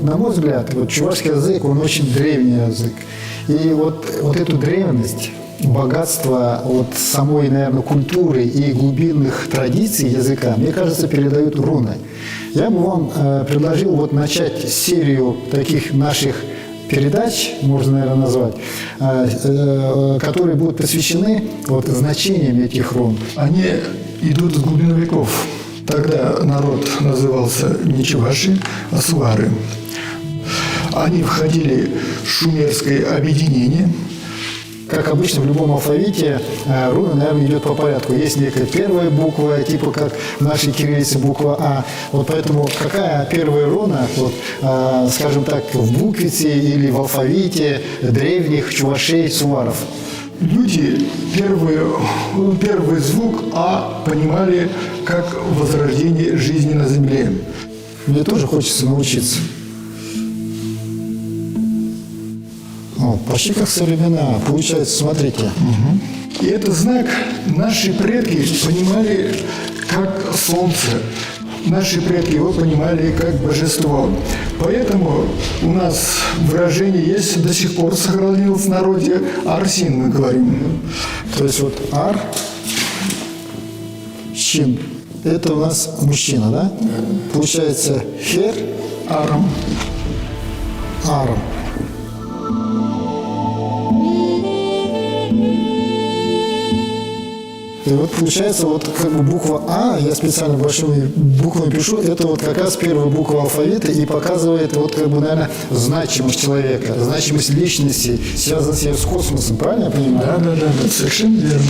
на мой взгляд, вот чувашский язык, он очень древний язык. И вот эту древность, богатство вот самой, наверное, культуры и глубинных традиций языка, мне кажется, передают руны. Я бы вам предложил вот начать серию таких наших передач, можно, наверное, назвать, которые будут посвящены вот значениям этих рун. Они идут с глубины веков. Тогда народ назывался не чуваши, а суары. Они входили в шумерское объединение. Как обычно в любом алфавите, руна, наверное, идет по порядку. Есть некая первая буква, типа как в нашей кириллице буква А. Вот поэтому какая первая руна, вот, скажем так, в буквице или в алфавите древних чувашей, суваров? Люди первый звук А понимали как возрождение жизни на земле. Мне тоже хочется научиться. О, почти как со времена. Получается, смотрите. И этот знак наши предки понимали как солнце. Наши предки его понимали как божество. Поэтому у нас выражение есть, до сих пор сохранилось в народе, Арсин мы говорим. То есть вот ар, чин. Это у нас мужчина, да? Получается хер, Арам. арм. И вот получается, вот как бы буква А, я специально большими буквами пишу, это вот как раз первая буква алфавита и показывает вот как бы, наверное, значимость человека, значимость личности, связанность с космосом, правильно я понимаю? Да, совершенно верно.